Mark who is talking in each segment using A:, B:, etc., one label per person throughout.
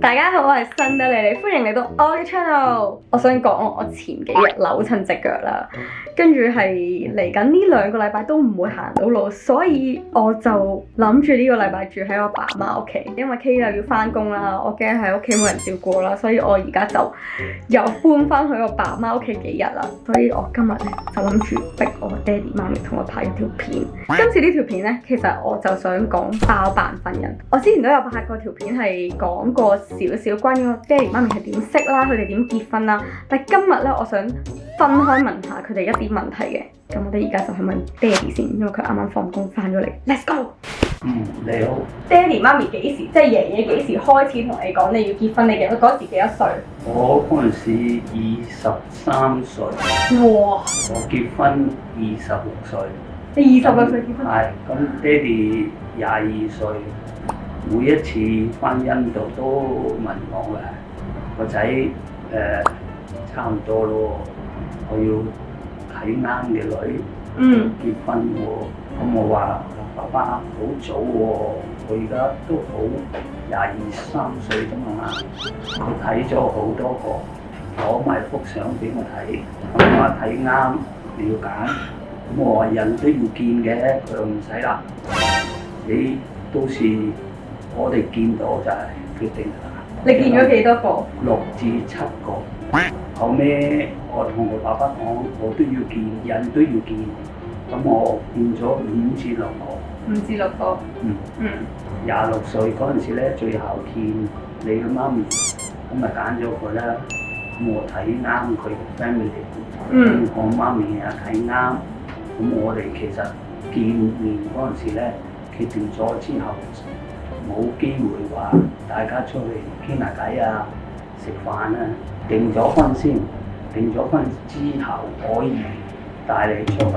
A: 大家好，我係新德莉莉，歡迎嚟到我嘅 channel。我想講我前幾日扭親隻腳啦，跟住係嚟緊呢2個禮拜都唔會行到路，所以我就諗住呢個禮拜住喺我爸媽屋企，因為 K 又要翻工啦，我驚喺屋企冇人照顧啦，所以我而家就又搬翻去我爸媽屋企幾日啦。所以我今日咧就諗住逼我爹哋媽咪同我拍一條片。今次呢條片咧，其實我就想講包辦婚姻。我之前都有拍過條片係講過少少關於我爹哋媽咪係點識啦，佢哋點結婚啦。但係今日咧，我想分開問下佢哋一啲問題嘅。咁我哋而家就去問爹哋先，因為佢啱啱放工翻咗嚟。Let's go。
B: 你好。
A: 爹哋媽咪幾時，即係爺爺幾時開始同你講你要結婚？你嗰時幾多歲？
B: 我嗰陣時23歲。
A: 哇！
B: 我結婚26歲。
A: 你26歲結婚？
B: 係，咁爹哋22歲。每一次翻印度都問我嘅，個仔差唔多咯，我要睇啱嘅女結婚喎。咁我話爸爸好早喎，我而家都好22、23歲啫嘛。佢睇咗好多個，攞埋幅相俾我睇，我話睇啱你要揀。咁我話人都要見嘅，佢話唔使啦，你到時我哋見到就係決定啦。
A: 你見咗幾多個
B: ？6至7個。後尾我同我爸爸講，我都要見，人都要見。咁我見咗5至6個。
A: 5至6個。
B: 26歲嗰陣時咧，最後見你嘅媽咪，咁咪揀咗佢啦。咁我睇啱佢嘅 family，我媽咪啊睇啱。咁我哋其實見面嗰陣時咧，決定咗之後，冇機會話大家出去傾下偈啊、食飯啊。訂咗婚先，訂咗婚之後可以帶你出去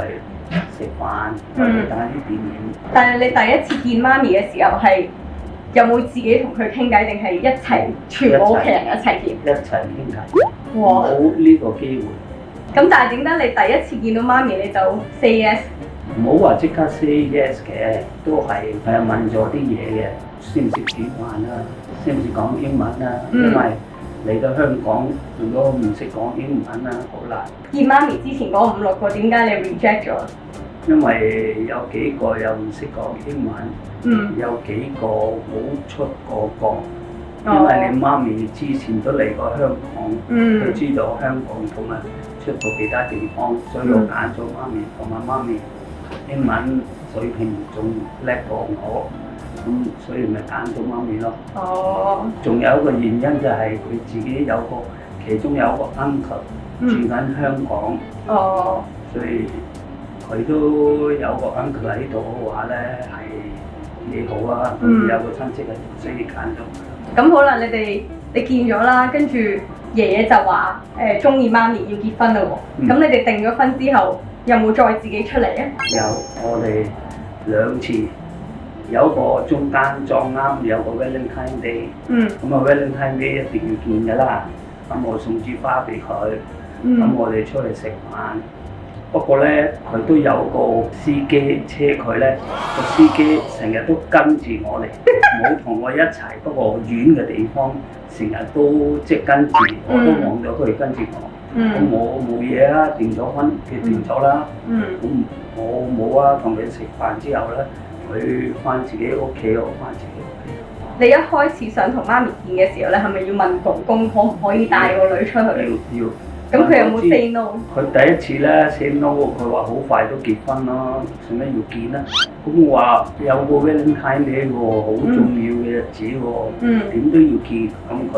B: 食飯，或者睇啲電影。但係你第一次見媽咪嘅時候係有冇自己同佢傾偈，定係一齊全部屋企人一齊見？一齊傾偈。哇！冇呢個機會。咁但係點解你第一次見到媽咪你就 say yes？ 唔好話即刻 say yes 嘅，都係問咗啲嘢嘅，識唔識煮飯啊？識唔識講英文啊？因為嚟到香港，如果唔識講英文啊，好難。見媽咪之前嗰5、6個，點解你 reject 咗？因為有幾個又唔識講英文，有幾個冇出過國。因為你媽咪之前都嚟過香港，佢知道香港同埋出過其他地方，所以我揀咗媽咪。同埋媽咪英文水平仲叻過我，咁所以咪揀咗媽咪咯。仲有一個原因就係佢自己其中有個 uncle 住緊香港，所以佢都有個 uncle 喺度嘅話咧係幾好啊。有個親戚喺度，所以揀咗佢。咁好啦，你見咗啦，跟住爺爺就話中意媽咪要結婚啦喎。咁你哋訂咗婚之後，有冇再自己出嚟啊？有，我哋2次，有個中間撞啱有個 Valentine Day，咁啊 Valentine Day 一定要見㗎啦。咁我送支花俾佢，咁我哋出去食飯。不過咧，佢都有個司機車佢咧，個司機成日都跟住我哋，冇同我一齊。不過遠嘅地方，成日都即係跟住，我都望到佢跟住我。咁我冇嘢啊，訂咗婚，佢訂咗啦。咁我冇啊，同佢食飯之後咧，佢翻自己屋企，我翻自己屋企。你一開始想同媽咪見嘅時候咧，係咪要問公公可唔可以帶個女出去？要。咁佢有冇 say no？ 佢第一次咧 say no， 佢話好快都結婚啦，做咩要見咧？咁我話有個 Valentine Day 喎，好重要嘅日子喎，點都要見。咁佢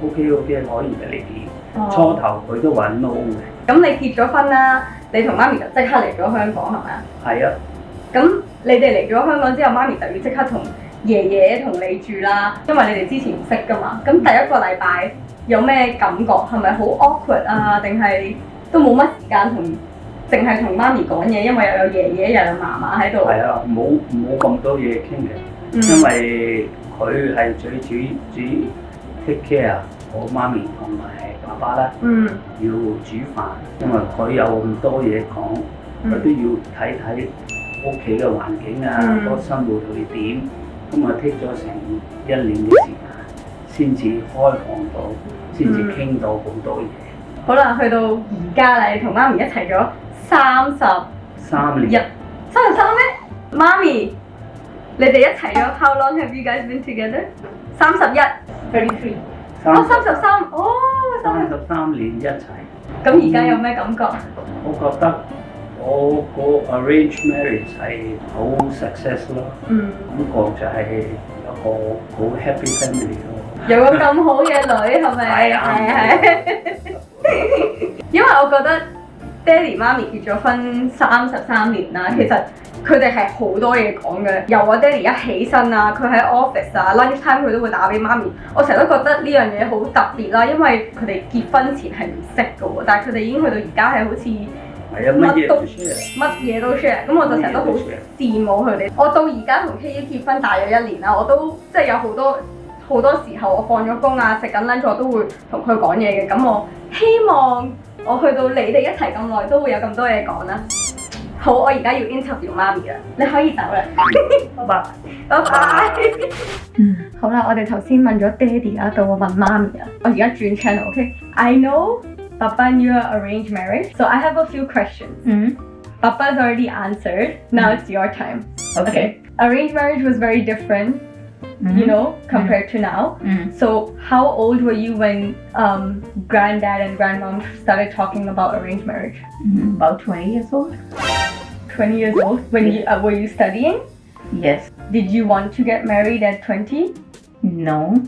B: OK 可以俾你見。初頭佢都話 no 嘅。咁你結咗婚啦，你同媽咪就即刻嚟咗香港係咪啊？係啊。咁你哋嚟咗香港之後，媽咪就要即刻同爺爺同你住啦，因為你哋之前唔識㗎嘛。咁第一個禮拜有咩感覺？係咪好 awkward 啊？定係都冇乜時間淨係同媽咪講嘢，因為又有爺爺又有嫲嫲喺度。係啊，冇咁多嘢傾嘅，因為佢係最主 take care 我媽咪同埋爸爸啦。要煮飯，因為佢有咁多嘢講，佢都要睇屋企嘅環境啊，個生活會點。咁啊，take咗成1年嘅時間。先至開放到，先至傾到好多嘢。
A: 好啦，去到而家啦，你同媽咪一齊咗33
B: 年。
A: 33咩？媽咪，你哋一齊咗 How long have you guys been together？ 31 33哦
B: 33年一齊。
A: 咁而家有咩感覺？
B: 我覺得我個 arrange marriage 係好 success 咯。感覺就係有個好 happy family 咯。
A: 有個咁好嘅女係咪？係。因為我覺得爹哋媽咪結咗婚33年啦，其實佢哋係好多嘢講嘅。由我爹哋一起身啊，佢喺 office 啊 lunch time 佢都會打俾媽咪。我成日都覺得呢樣嘢好特別啦，因為佢哋結婚前係唔識嘅喎，但係佢哋已經去到而家係好似乜嘢都 share。咁我就成日都好羨慕佢哋。我到而家同 KU 結婚大約1年啦，我都即係有好多時候我放咗工啊，食緊 lunch 我都會同佢講嘢嘅。咁我希望我去到你哋一齊咁耐都會有咁多嘢講啦。好，我而家要 interview 媽咪啦，你可以走啦。拜拜。好啦，我哋頭先問咗爹哋啦，到我問媽咪啦。我而家轉 channel，OK？I know Papa and you are arranged marriage, so I have a few questions. Papa's already answered. Now it's your time. Okay. Arranged marriage was very different. You know, compared to now. So how old were you when granddad and grandmom started talking about arranged marriage?
C: About 20 years old.
A: 20 years old? When you were you studying?
C: Yes.
A: Did you want to get married at 20?
C: No.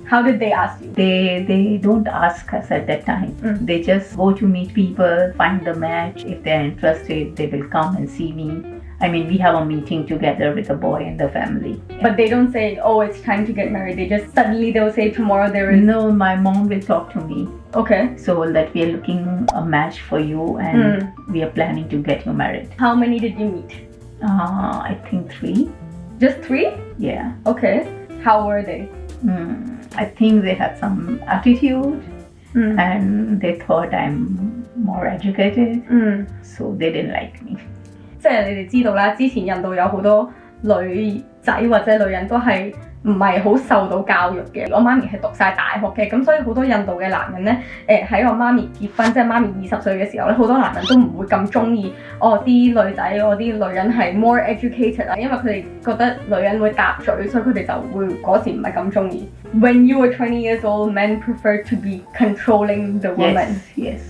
A: How did they ask you?
C: They don't ask us at that time. They just go to meet people, find the match. If they're interested, they will come and see me. I mean, we have a meeting together with the boy and the family.
A: But they don't say, oh, it's time to get married. They just suddenly they'll say tomorrow there is...
C: No, my mom will talk to me.
A: Okay.
C: So that we are looking a match for you and we are planning to get you married.
A: How many did you meet?
C: I think 3.
A: Just 3?
C: Yeah.
A: Okay. How were they?
C: I think they had some attitude and they thought I'm more educated. So they didn't like me.
A: 即係你哋知道啦，之前印度有好多女仔或者女人都係唔係好受到教育嘅。我媽咪係讀晒大學嘅，咁所以好多印度嘅男人咧，喺我媽咪結婚，即係媽咪20歲嘅時候咧，好多男人都唔會咁中意啲女仔，啲女人係 more educated 啊，因為佢哋覺得女人會搭嘴，所以佢哋就會嗰時唔係咁中意。When you were 20 years old, men preferred to be controlling the woman.
C: Yes.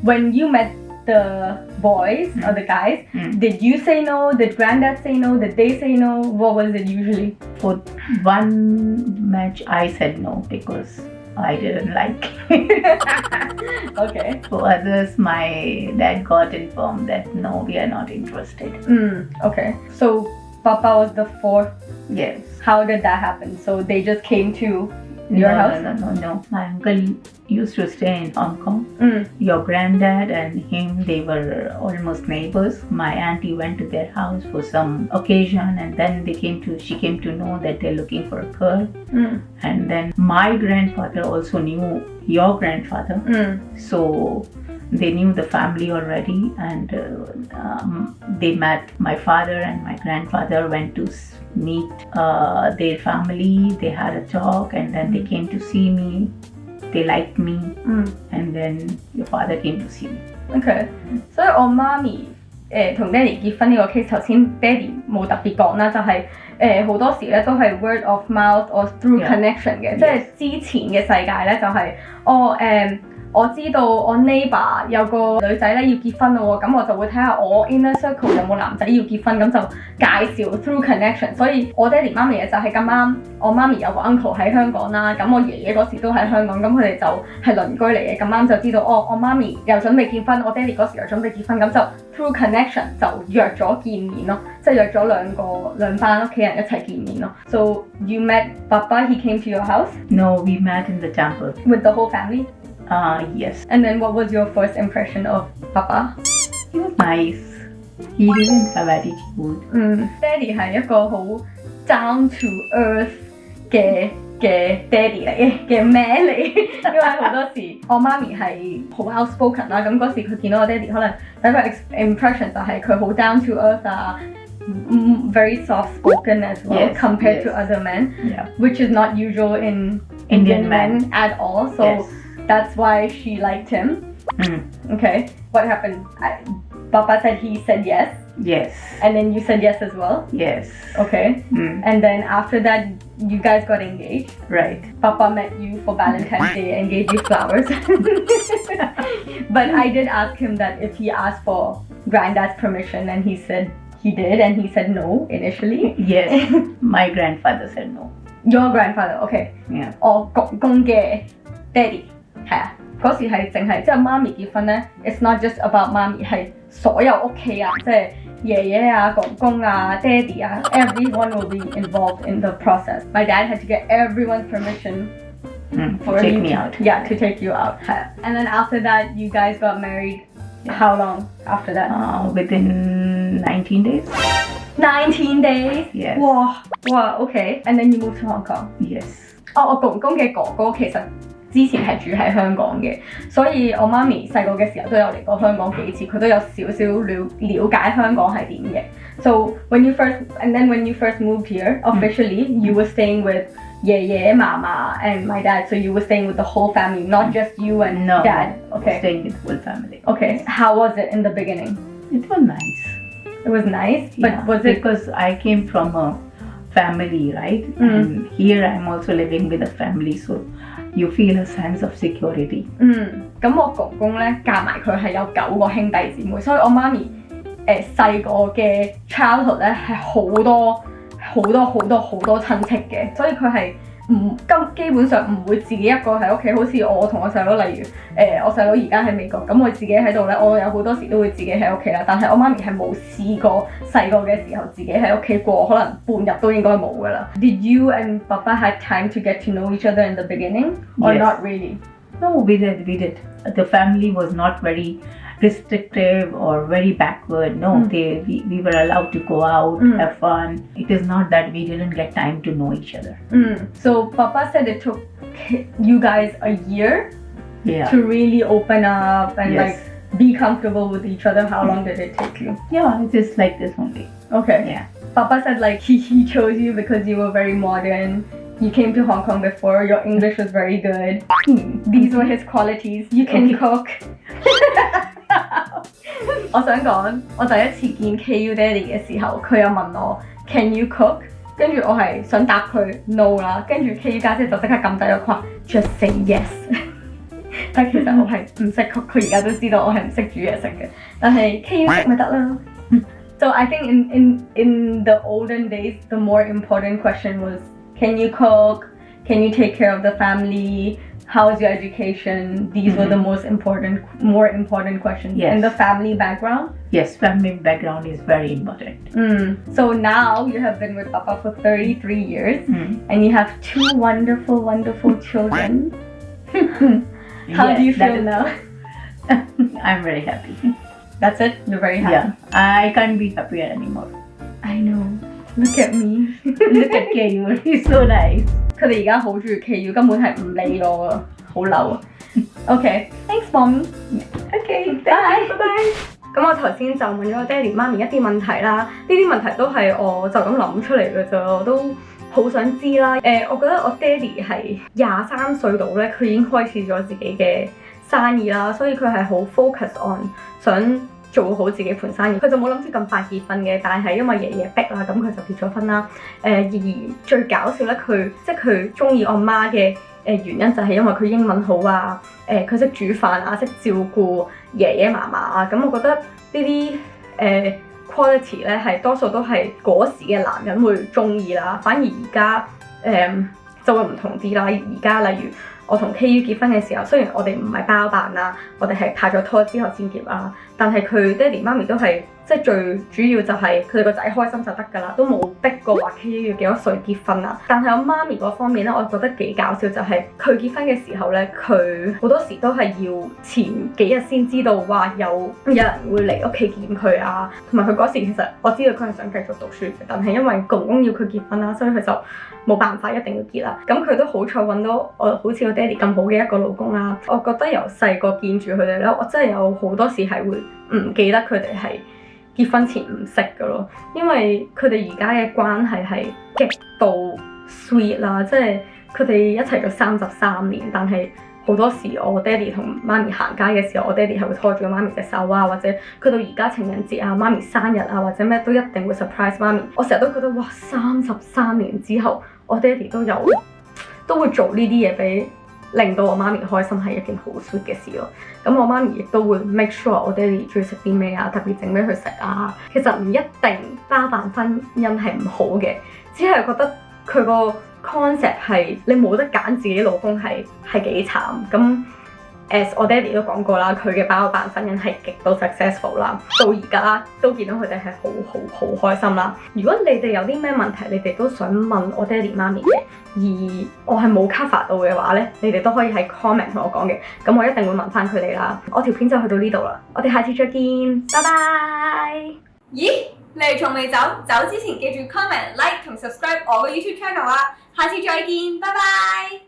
A: When you met the boys or the guys, did you say no? Did granddad say no? Did they say no? What was it usually?
C: For one match, I said no because I didn't like it.
A: Okay.
C: For others, my dad got informed that no, we are not interested.
A: Okay. So Papa was the 4th.
C: Yes.
A: How did that happen? So they just came to your house?
C: No. My uncle used to stay in Hong Kong. Your granddad and him, they were almost neighbors. My auntie went to their house for some occasion and then she came to know that they're looking for a girl. And then my grandfather also knew your grandfather. So they knew the family already and they met. My father and my grandfather went to meet their family. They had a talk and then they came to see me. They liked me and then your father came to see me.
A: Okay. 所以我媽咪同爹哋結婚呢個 case 頭先爹哋冇特別講啦，就係好多時咧都係 word of mouth or through connection 嘅，即係之前嘅世界咧就係我知道我 neighbor 有個女仔咧要結婚咯喎，咁我就會睇下我 inner circle 有冇男仔要結婚，咁就介紹 through connection。所以我爹哋媽咪就係咁啱，我媽咪有個 uncle 喺香港啦，咁我爺爺嗰時都喺香港，咁佢哋就係鄰居嚟嘅，咁啱就知道我媽咪又準備結婚，我爹哋嗰時又準備結婚，咁就 through connection 就約咗見面咯，即係約咗兩班屋企人一齊見面咯。So you met Papa, he came to your house?
C: No, we met in the temple.
A: With the whole family?
C: Yes.
A: And then what was your first impression of Papa?
C: He was nice. He didn't have attitude.
A: 爹哋係一個好 down to earth 嘅爹哋嚟嘅 man 嚟，因為好多時我媽咪係好 outspoken 啦，咁嗰時佢見到我爹哋可能第一個 impression 就係佢好 down to earth 啊， very soft-spoken as well compared to other men, which is not usual in Indian men at all. So that's why she liked him. Okay, what happened? Papa said he said yes.
C: Yes.
A: And then you said yes as well?
C: Yes.
A: Okay. And then after that, you guys got engaged.
C: Right.
A: Papa met you for Valentine's Day and gave you flowers. But I did ask him that if he asked for granddad's permission, and he said he did, and he said no initially.
C: Yes. My grandfather said no.
A: Your grandfather, okay.
C: Yeah.
A: 我公公嘅爹哋係啊，嗰時係淨係即係媽咪結婚咧 ，it's not just about 媽咪，係所有屋企啊，即係爺爺啊、公公啊、爹哋啊 ，everyone will be involved in the process. My dad had to get everyone's permission for
C: take
A: you
C: me
A: to,
C: out.
A: Yeah, to take you out. And then after that, you guys got married. How long after that?
C: Within 19 days.
A: 19 days.
C: Yes.
A: 哇 okay. And then you moved to Hong Kong.
C: Yes.
A: 我公公嘅哥哥其實之前係住喺香港嘅，所以我媽咪細個嘅時候都有嚟過香港幾次，佢都有少少了解香港係點嘅。So when you first moved here officially, you were staying with 爺爺、嫲嫲 and my dad. So you were staying with the whole family, not just you and dad. Okay.
C: Staying with the whole family.
A: Okay. How was it in the beginning?
C: It was nice.
A: It was nice, but was it
C: because I came from a family, right? And here I'm also living with a family, so you feel a sense of security.
A: 咁我公公咧夾埋佢係有9個兄弟姊妹，所以我媽咪細個嘅 childhood 咧係好多親戚嘅，所以佢係基本上唔會自己一個喺屋企，好似我同我細佬，例如我細佬而家喺美國，咁我自己喺度咧，我有好多時都會自己喺屋企啦。但係我媽咪係冇試過細個嘅時候自己喺屋企過，可能半日都應該冇㗎啦。Did you and Papa had time to get to know each other in the beginning, or not really?
C: No, we did. The family was not very restrictive or very backward. No, we were allowed to go out, have fun. It is not that we didn't get time to know each other.
A: So Papa said it took you guys a year to really open up and like be comfortable with each other. How long did it take you?
C: Yeah, it's just like this only.
A: Okay.
C: Yeah.
A: Papa said like he chose you because you were very modern. You came to Hong Kong before, your English was very good. These were his qualities. You can cook. 我想講，我第一次見 KU Daddy 嘅時候，佢有問我 Can you cook？ 跟住我係想答佢 no 啦，跟住 KU 家姐就即刻撳低咗，佢話 Just say yes 。但其實我係唔識 cook， 佢而家都知道我係唔識煮嘢食嘅，但係 KU 識咪得啦。So I think in the olden days, the more important question was Can you cook? Can you take care of the family? How's your education? These were the more important questions.
C: Yes.
A: And the family background?
C: Yes, family background is very important.
A: So now you have been with Papa for 33 years and you have 2 wonderful, wonderful children. How do you feel now?
C: I'm very happy.
A: That's it? You're very happy?
C: Yeah, I can't be happier anymore.
A: I know. Look at me.
C: Look at KU, he's so nice.
A: 佢哋而家好中意 KU， 根本係唔理我啊，好嬲啊。Okay, thanks, Mommy.
C: Okay,
A: bye. Bye. 咁我頭先就問咗我爹哋媽咪一啲問題啦，呢啲問題都係我就咁諗出嚟嘅啫，我都好想知啦。我覺得我爹哋係23歲度咧，佢已經開始咗自己嘅生意啦，所以佢係好 focus on 想做好自己盤生意，佢就冇諗住咁快結婚嘅，但係因為爺爺逼啦，咁佢就結咗婚啦。而最搞笑咧，佢中意我媽嘅原因就係因為佢英文好啊，佢識煮飯啊，識照顧爺爺嫲嫲啊，咁我覺得呢啲quality 咧係多數都係嗰時嘅男人會中意啦，反而而家就會唔同啲啦。而家例如我同 KU 結婚嘅時候，雖然我哋唔係包辦啦，我哋係拍咗拖之後先結啦，但係佢爹哋媽咪都係即係最主要就係佢哋個仔開心就得㗎啦，都冇逼過話 KU 要幾多歲結婚啦。但係我媽咪嗰方面咧，我覺得幾搞笑，就係佢結婚嘅時候咧，佢好多時都係要前幾日先知道話有人會嚟屋企見佢啊，同埋佢嗰時其實我知道佢係想繼續讀書嘅，但係因為公公要佢結婚啦，所以佢就冇辦法一定要結啦。咁佢都好彩揾到我好似我爹哋咁好嘅一個老公啦。我覺得由細個見住佢哋咧，我真係有好多時係會唔記得佢哋係結婚前唔識㗎咯，因為佢哋而家嘅關係係極度 sweet 啦，即係佢哋一齊咗33年，但係好多時我爹哋同媽咪行街嘅時候，我爹哋係會拖住媽咪隻手啊，或者佢到而家情人節啊、媽咪生日啊，或者咩都一定會 surprise 媽咪。我成日都覺得哇，33年之後，我爹哋都會做呢啲嘢俾令到我媽咪開心，係一件好 sweet 嘅事咯。咁我媽咪亦都會 make sure 我爹哋中意食啲咩啊，特別整俾佢食啊。其實唔一定包辦婚姻係唔好嘅，只係覺得佢個 concept 係你冇得揀自己老公係幾慘咁。as 我爹哋都講過啦，佢嘅包辦婚姻係極度 successful 啦，到而家都見到佢哋係好開心啦。如果你哋有啲咩問題，你哋都想問我爹哋媽咪嘅，而我係冇 cover 到嘅話咧，你哋都可以喺 comment 同我講嘅，咁我一定會問翻佢哋啦。我條片就去到呢度啦，我哋下次再見，拜拜。
D: 咦，你哋仲未走？走之前記住 comment、like 同 subscribe 我嘅 YouTube channel 啊！下次再見，拜拜。